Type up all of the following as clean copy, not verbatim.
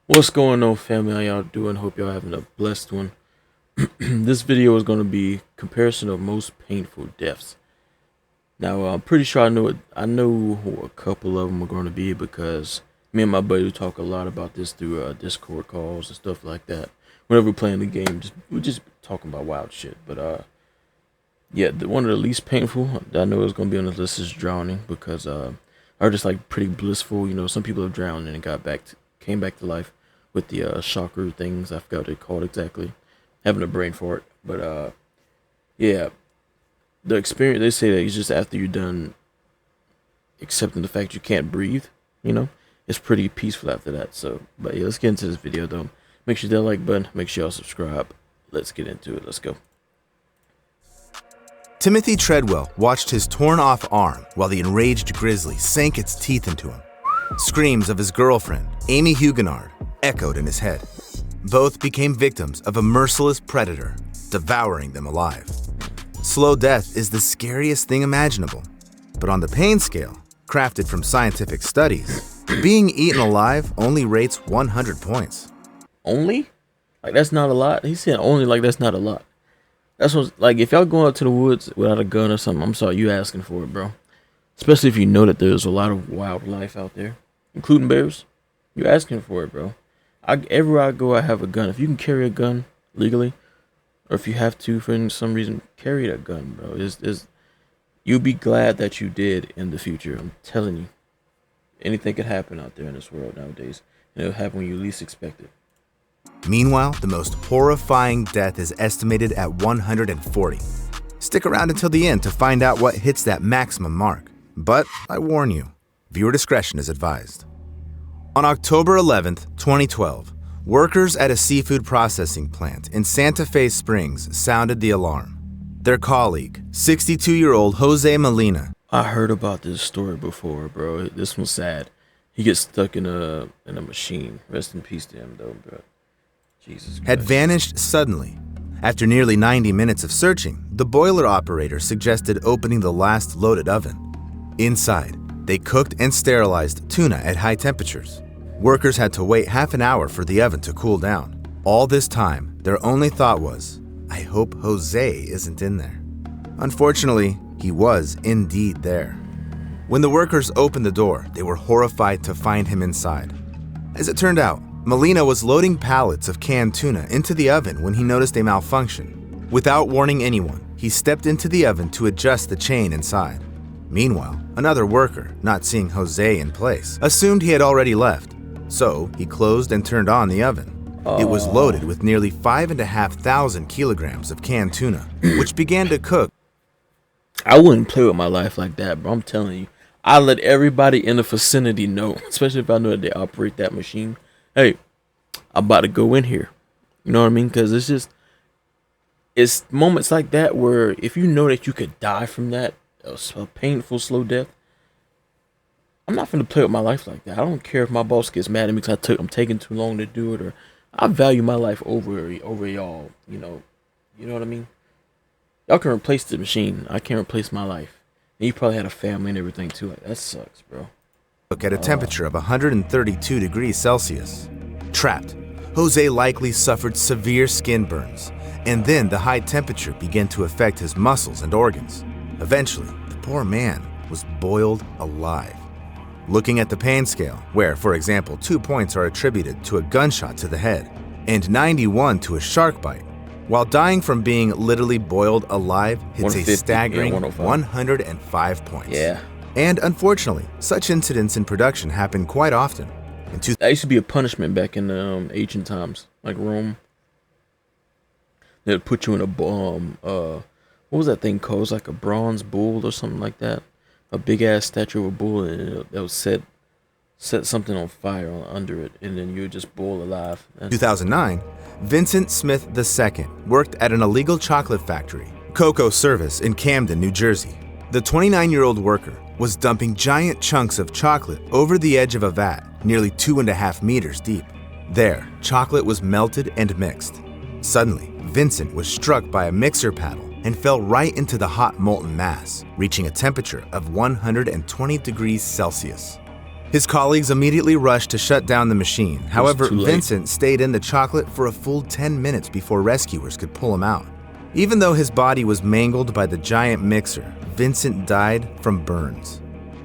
What's going on, family? How y'all doing? Hope y'all having a blessed one. This video is going to be comparison of most painful deaths. Now, I'm pretty sure I know who a couple of them are going to be because me and my buddy talk a lot about this through Discord calls and stuff like that. Whenever we're playing the game, we're just talking about wild shit. But yeah, one of the least painful that I know is going to be on the list is drowning because are just like pretty blissful. You know, some people have drowned and came back to life with the shocker things. I forgot what they're called exactly. Having a brain for it, but yeah, the experience. They say that it's just after you're done accepting the fact you can't breathe. You know, it's pretty peaceful after that. So, but yeah, let's get into this video though. Make sure you hit that like button. Make sure y'all subscribe. Let's get into it. Let's go. Timothy Treadwell watched his torn-off arm while the enraged grizzly sank its teeth into him. Screams of his girlfriend, Amy Huguenard, echoed in his head. Both became victims of a merciless predator, devouring them alive. Slow death is the scariest thing imaginable, but on the pain scale, crafted from scientific studies, being eaten alive only rates 100 points. Only? Like that's not a lot? He said only like that's not a lot. That's what, like, if y'all going out to the woods without a gun or something, I'm sorry, you asking for it, bro. Especially if you know that there's a lot of wildlife out there, including bears. You're asking for it, bro. Everywhere I go, I have a gun. If you can carry a gun legally, or if you have to for some reason, carry that gun, bro. You'll be glad that you did in the future. I'm telling you. Anything could happen out there in this world nowadays. And it'll happen when you least expect it. Meanwhile, the most horrifying death is estimated at 140. Stick around until the end to find out what hits that maximum mark. But I warn you, viewer discretion is advised. On October 11th, 2012, workers at a seafood processing plant in Santa Fe Springs sounded the alarm. Their colleague, 62-year-old Jose Molina. I heard about this story before, bro. This one's sad. He gets stuck in a machine. Rest in peace to him, though, bro. Jesus Christ. Had vanished suddenly. After nearly 90 minutes of searching, the boiler operator suggested opening the last loaded oven. Inside, they cooked and sterilized tuna at high temperatures. Workers had to wait half an hour for the oven to cool down. All this time, their only thought was, I hope Jose isn't in there. Unfortunately, he was indeed there. When the workers opened the door, they were horrified to find him inside. As it turned out, Molina was loading pallets of canned tuna into the oven when he noticed a malfunction. Without warning anyone, he stepped into the oven to adjust the chain inside. Meanwhile, another worker, not seeing Jose in place, assumed he had already left. So, he closed and turned on the oven. It was loaded with nearly 5,500 kilograms of canned tuna, which began to cook. I wouldn't play with my life like that, bro. I'm telling you. I let everybody in the vicinity know, especially if I know that they operate that machine. Hey, I'm about to go in here. You know what I mean? Because it's moments like that where if you know that you could die from that, a painful, slow death, I'm not going to play with my life like that. I don't care if my boss gets mad at me because I'm taking too long to do it, or I value my life over y'all. You know what I mean? Y'all can replace the machine. I can't replace my life. And you probably had a family and everything too. Like, that sucks, bro. At a temperature of 132 degrees Celsius. Trapped, Jose likely suffered severe skin burns, and then the high temperature began to affect his muscles and organs. Eventually, the poor man was boiled alive. Looking at the pain scale, where, for example, 2 points are attributed to a gunshot to the head, and 91 to a shark bite, while dying from being literally boiled alive hits a staggering 105 points. Yeah. And unfortunately, such incidents in production happen quite often. That used to be a punishment back in the ancient times, like Rome. They'd put you in a what was that thing called? It was like a bronze bull or something like that. A big ass statue of a bull, and that would set something on fire under it, and then you would just boil alive. 2009, Vincent Smith II worked at an illegal chocolate factory, Cocoa Service, in Camden, New Jersey. The 29-year-old worker was dumping giant chunks of chocolate over the edge of a vat nearly 2.5 meters deep. There, chocolate was melted and mixed. Suddenly, Vincent was struck by a mixer paddle and fell right into the hot molten mass, reaching a temperature of 120 degrees Celsius. His colleagues immediately rushed to shut down the machine. However, too late. Vincent stayed in the chocolate for a full 10 minutes before rescuers could pull him out. Even though his body was mangled by the giant mixer, Vincent died from burns.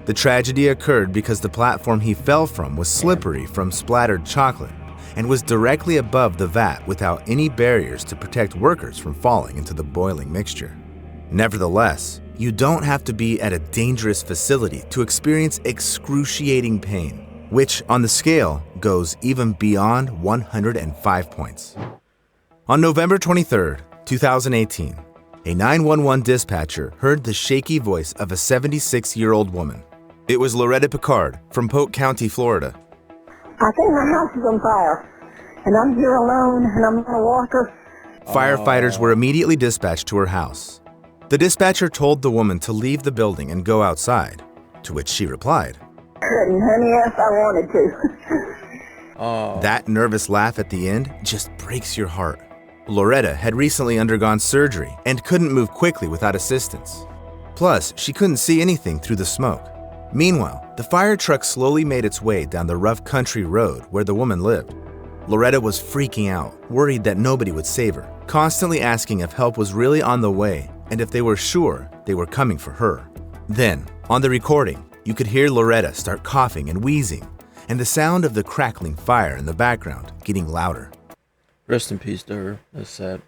The tragedy occurred because the platform he fell from was slippery from splattered chocolate and was directly above the vat without any barriers to protect workers from falling into the boiling mixture. Nevertheless, you don't have to be at a dangerous facility to experience excruciating pain, which on the scale goes even beyond 105 points. On November 23rd, 2018, a 911 dispatcher heard the shaky voice of a 76-year-old woman. It was Loretta Picard from Polk County, Florida. I think my house is on fire, and I'm here alone, and I'm on a walker. Firefighters were immediately dispatched to her house. The dispatcher told the woman to leave the building and go outside, to which she replied, Couldn't, honey, yes, I wanted to. That nervous laugh at the end just breaks your heart. Loretta had recently undergone surgery and couldn't move quickly without assistance. Plus, she couldn't see anything through the smoke. Meanwhile, the fire truck slowly made its way down the rough country road where the woman lived. Loretta was freaking out, worried that nobody would save her, constantly asking if help was really on the way and if they were sure they were coming for her. Then, on the recording, you could hear Loretta start coughing and wheezing, and the sound of the crackling fire in the background getting louder. Rest in peace to her. That's sad.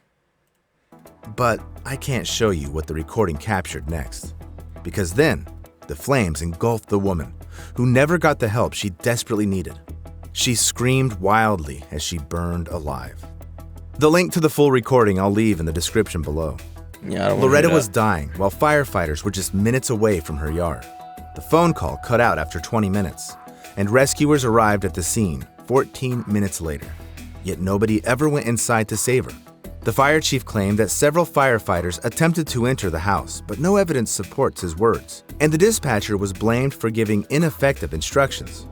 But I can't show you what the recording captured next, because then the flames engulfed the woman, who never got the help she desperately needed. She screamed wildly as she burned alive. The link to the full recording I'll leave in the description below. Yeah, I don't wanna Loretta hear was that. dying while firefighters were just minutes away from her yard. The phone call cut out after 20 minutes, and rescuers arrived at the scene 14 minutes later. Yet nobody ever went inside to save her. The fire chief claimed that several firefighters attempted to enter the house, but no evidence supports his words, and the dispatcher was blamed for giving ineffective instructions.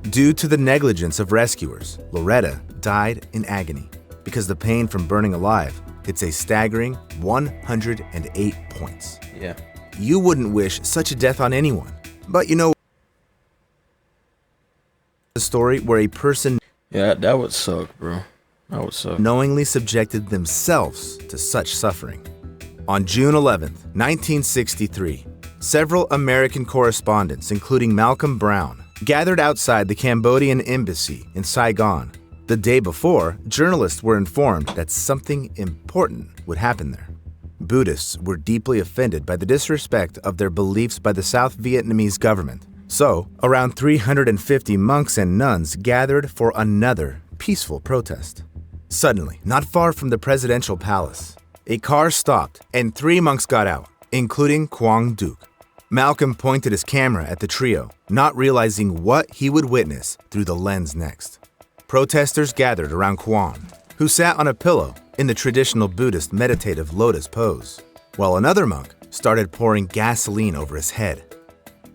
Due to the negligence of rescuers, Loretta died in agony because the pain from burning alive hits a staggering 108 points. Yeah. You wouldn't wish such a death on anyone, but you know the story where a person Yeah, that would suck, bro. That would suck. knowingly subjected themselves to such suffering. On June 11th, 1963, several American correspondents, including Malcolm Brown, gathered outside the Cambodian embassy in Saigon. The day before, journalists were informed that something important would happen there. Buddhists were deeply offended by the disrespect of their beliefs by the South Vietnamese government. So, around 350 monks and nuns gathered for another peaceful protest. Suddenly, not far from the presidential palace, a car stopped and 3 monks got out, including Quang Duc. Malcolm pointed his camera at the trio, not realizing what he would witness through the lens next. Protesters gathered around Quang, who sat on a pillow in the traditional Buddhist meditative lotus pose, while another monk started pouring gasoline over his head.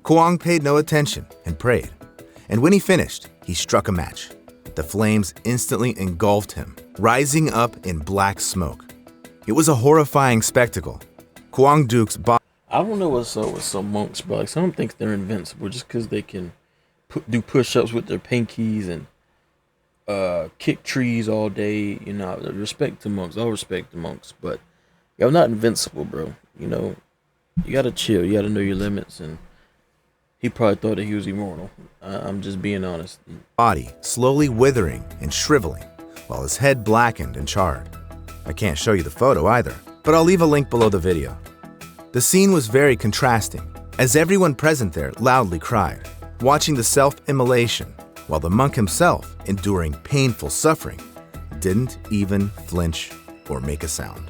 Quang paid no attention and prayed, and when he finished, he struck a match. The flames instantly engulfed him, rising up in black smoke. It was a horrifying spectacle. Quang Duc's body I don't know what's up with some monks, bro. Like, some think they're invincible just because they can do push-ups with their pinkies and kick trees all day. You know, respect to monks. I'll respect the monks, but y'all not invincible, bro. You know, you gotta chill. You gotta know your limits. And he probably thought that he was immortal. I'm just being honest. slowly withering and shriveling, while his head blackened and charred. I can't show you the photo either, but I'll leave a link below the video. The scene was very contrasting, as everyone present there loudly cried, watching the self-immolation, while the monk himself, enduring painful suffering, didn't even flinch or make a sound.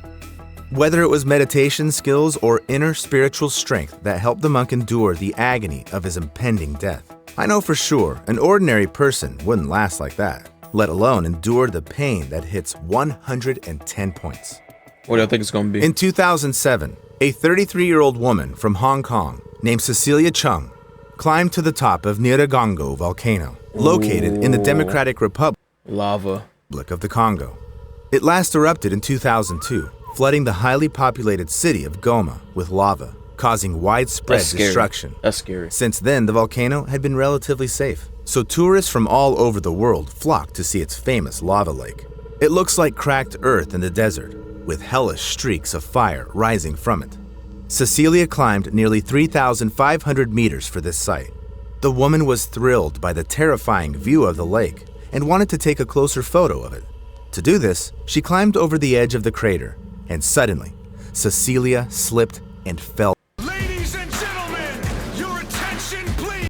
Whether it was meditation skills or inner spiritual strength that helped the monk endure the agony of his impending death, I know for sure an ordinary person wouldn't last like that, let alone endure the pain that hits 110 points. What do you think it's gonna be? In 2007, a 33-year-old woman from Hong Kong named Cecilia Chung climbed to the top of Nyiragongo volcano, located in the Democratic Republic Lava. of the Congo. It last erupted in 2002, flooding the highly populated city of Goma with lava, causing widespread That's scary. destruction. That's scary. Since then, the volcano had been relatively safe. so tourists from all over the world flock to see its famous lava lake. It looks like cracked earth in the desert, with hellish streaks of fire rising from it. Cecilia climbed nearly 3,500 meters for this sight. The woman was thrilled by the terrifying view of the lake and wanted to take a closer photo of it. To do this, she climbed over the edge of the crater, and suddenly, Cecilia slipped and fell. Ladies and gentlemen, your attention please.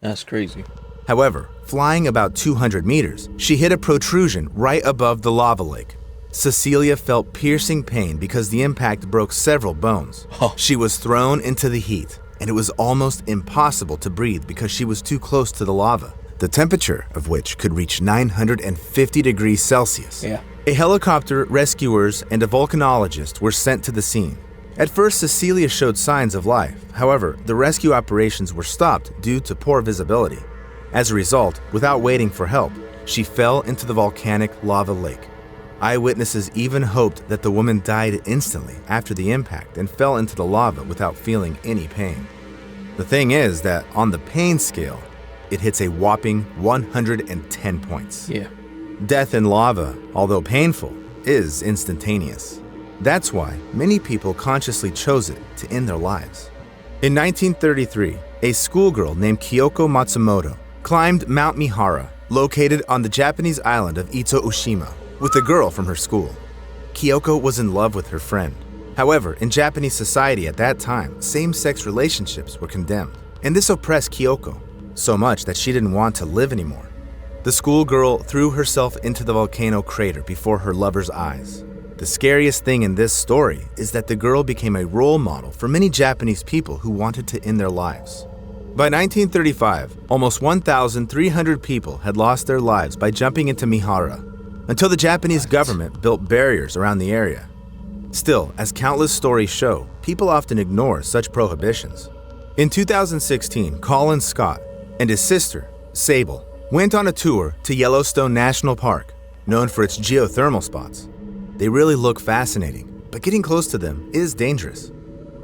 That's crazy. However, flying about 200 meters, she hit a protrusion right above the lava lake. Cecilia felt piercing pain because the impact broke several bones. Oh. She was thrown into the heat, and it was almost impossible to breathe because she was too close to the lava, the temperature of which could reach 950 degrees Celsius. Yeah. A helicopter, rescuers, and a volcanologist were sent to the scene. At first, Cecilia showed signs of life. However, the rescue operations were stopped due to poor visibility. As a result, without waiting for help, she fell into the volcanic lava lake. Eyewitnesses even hoped that the woman died instantly after the impact and fell into the lava without feeling any pain. The thing is that on the pain scale, it hits a whopping 110 points. Yeah. Death in lava, although painful, is instantaneous. That's why many people consciously chose it to end their lives. In 1933, a schoolgirl named Kyoko Matsumoto climbed Mount Mihara, located on the Japanese island of Ito-Ushima, with a girl from her school. Kyoko was in love with her friend. However, in Japanese society at that time, same-sex relationships were condemned, and this oppressed Kyoko so much that she didn't want to live anymore. The schoolgirl threw herself into the volcano crater before her lover's eyes. The scariest thing in this story is that the girl became a role model for many Japanese people who wanted to end their lives. By 1935, almost 1,300 people had lost their lives by jumping into Mihara, until the Japanese government built barriers around the area. Still, as countless stories show, people often ignore such prohibitions. In 2016, Colin Scott and his sister, Sable, went on a tour to Yellowstone National Park, known for its geothermal spots. They really look fascinating, but getting close to them is dangerous.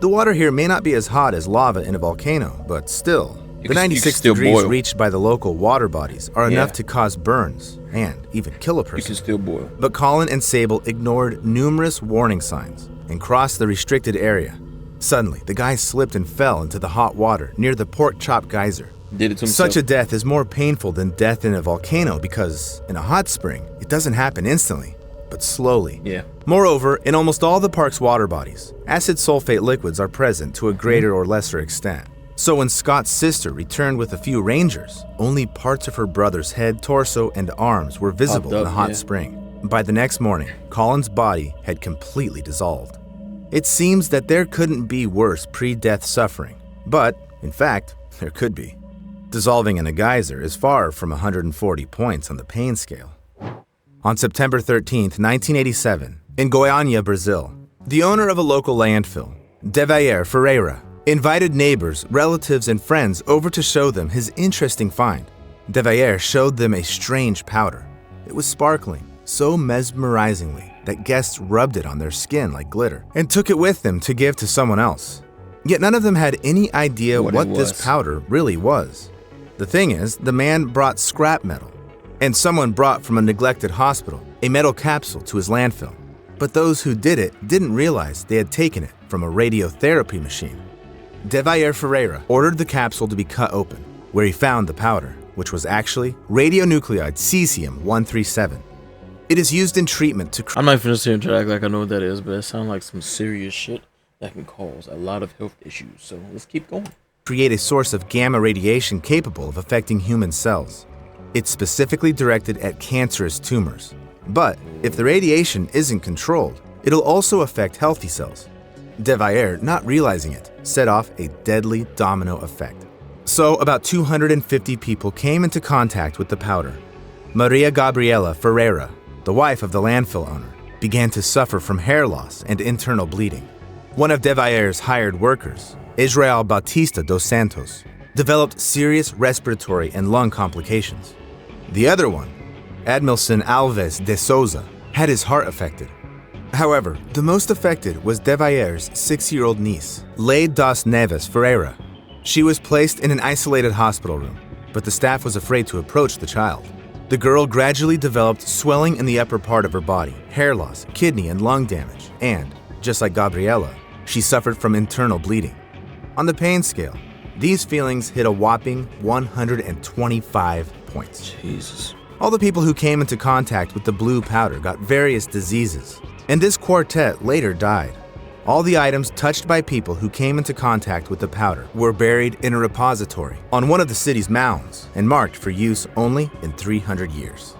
The water here may not be as hot as lava in a volcano, but still, the 96 degrees reached by the local water bodies are enough to cause burns and even kill a person. You can still boil. But Colin and Sable ignored numerous warning signs and crossed the restricted area. Suddenly, the guy slipped and fell into the hot water near the Pork Chop Geyser. Did it to himself. Such a death is more painful than death in a volcano because in a hot spring, it doesn't happen instantly, but slowly. Yeah. Moreover, in almost all the park's water bodies, acid sulfate liquids are present to a greater or lesser extent. So when Scott's sister returned with a few rangers, only parts of her brother's head, torso, and arms were visible in the hot spring. By the next morning, Colin's body had completely dissolved. It seems that there couldn't be worse pre-death suffering, but, in fact, there could be. Dissolving in a geyser is far from 140 points on the pain scale. On September 13, 1987, in Goiânia, Brazil, the owner of a local landfill, Devair Ferreira, invited neighbors, relatives, and friends over to show them his interesting find. Devair showed them a strange powder. It was sparkling so mesmerizingly that guests rubbed it on their skin like glitter and took it with them to give to someone else. Yet none of them had any idea what this powder really was. The thing is, the man brought scrap metal, and someone brought from a neglected hospital a metal capsule to his landfill. But those who did it didn't realize they had taken it from a radiotherapy machine. Devair Ferreira ordered the capsule to be cut open, where he found the powder, which was actually radionuclide cesium-137. It is used in treatment to I'm not finna sit here and act like I know what that is, but it sounds like some serious shit that can cause a lot of health issues. So let's keep going. Create a source of gamma radiation capable of affecting human cells. It's specifically directed at cancerous tumors. But if the radiation isn't controlled, it'll also affect healthy cells. Devair, not realizing it, set off a deadly domino effect. So about 250 people came into contact with the powder. Maria Gabriela Ferreira, the wife of the landfill owner, began to suffer from hair loss and internal bleeding. One of Devair's hired workers, Israel Bautista dos Santos, developed serious respiratory and lung complications. The other one, Admilson Alves de Souza, had his heart affected. However, the most affected was Devair's 6-year-old niece, Lei das Neves Ferreira. She was placed in an isolated hospital room, but the staff was afraid to approach the child. The girl gradually developed swelling in the upper part of her body, hair loss, kidney and lung damage, and, just like Gabriela, she suffered from internal bleeding. On the pain scale, these feelings hit a whopping 125 points. Jesus. All the people who came into contact with the blue powder got various diseases, and this quartet later died. All the items touched by people who came into contact with the powder were buried in a repository on one of the city's mounds and marked for use only in 300 years.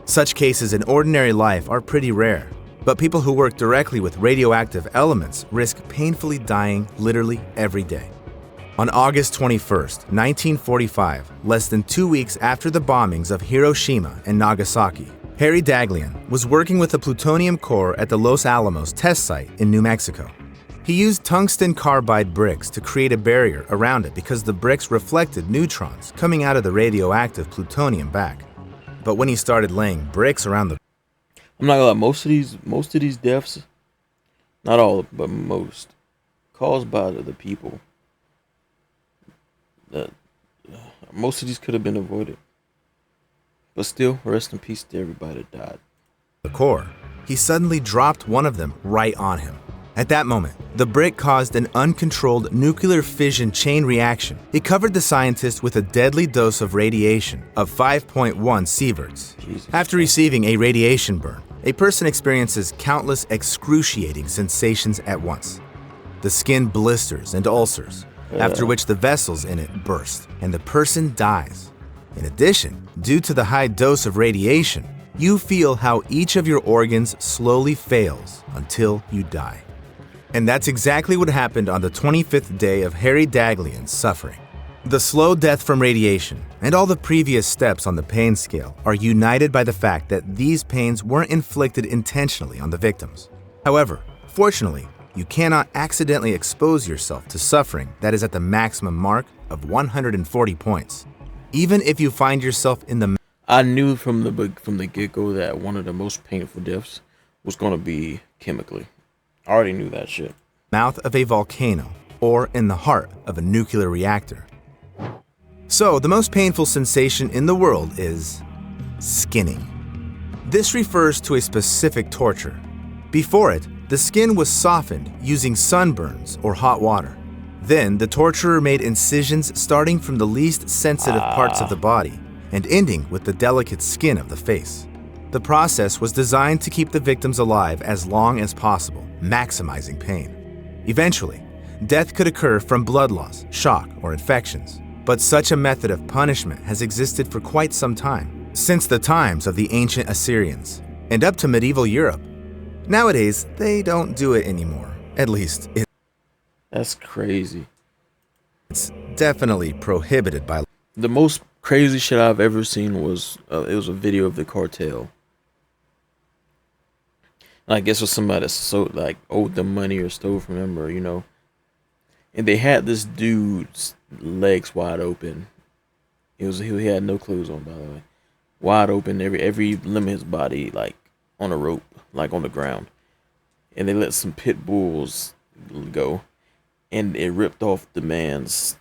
Such cases in ordinary life are pretty rare, but people who work directly with radioactive elements risk painfully dying literally every day. On August 21st, 1945, less than 2 weeks after the bombings of Hiroshima and Nagasaki, Harry Daghlian was working with the plutonium core at the Los Alamos test site in New Mexico. He used tungsten carbide bricks to create a barrier around it because the bricks reflected neutrons coming out of the radioactive plutonium back. But when he started laying bricks around the I'm not gonna lie, most of these deaths, not all, but most, caused by the people. Most of these could have been avoided. But still, rest in peace to everybody that died. core, he suddenly dropped one of them right on him. At that moment, the brick caused an uncontrolled nuclear fission chain reaction. It covered the scientist with a deadly dose of radiation of 5.1 sieverts. Jesus. After receiving a radiation burn, a person experiences countless excruciating sensations at once. The skin blisters and ulcers, after which the vessels in it burst, and the person dies. In addition, due to the high dose of radiation, you feel how each of your organs slowly fails until you die. And that's exactly what happened on the 25th day of Harry Daghlian's suffering. The slow death from radiation and all the previous steps on the pain scale are united by the fact that these pains weren't inflicted intentionally on the victims. However, fortunately, you cannot accidentally expose yourself to suffering that is at the maximum mark of 140 points. Even if you find yourself in the I knew from the get-go that one of the most painful deaths was going to be chemically. I already knew that shit. mouth of a volcano or in the heart of a nuclear reactor. So, the most painful sensation in the world is skinning. This refers to a specific torture. Before it, the skin was softened using sunburns or hot water. Then, the torturer made incisions starting from the least sensitive parts of the body and ending with the delicate skin of the face. The process was designed to keep the victims alive as long as possible, maximizing pain. Eventually, death could occur from blood loss, shock, or infections. But such a method of punishment has existed for quite some time, since the times of the ancient Assyrians, and up to medieval Europe. Nowadays, they don't do it anymore. At least, That's crazy. it's definitely prohibited by law. The most crazy shit I've ever seen was it was a video of the cartel. And I guess it was somebody that owed them money or stole from them, or and they had this dude's legs wide open. He had no clothes on, by the way, wide open, every limb of his body like on a rope, like on the ground, and they let some pit bulls go, and it ripped off the man's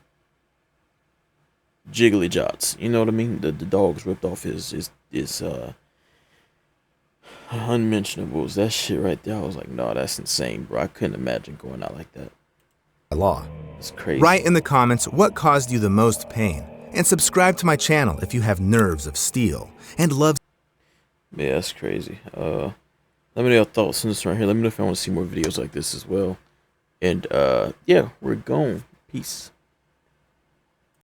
jiggly jots. You know what I mean? The dogs ripped off his unmentionables. That shit right there, I was like, no, that's insane, bro. I couldn't imagine going out like that. Law. It's crazy. Write in the comments what caused you the most pain, and subscribe to my channel if you have nerves of steel and love. Yeah, that's crazy. Let me know your thoughts on this right here. Let me know if you want to see more videos like this as well. And yeah, we're gone. Peace.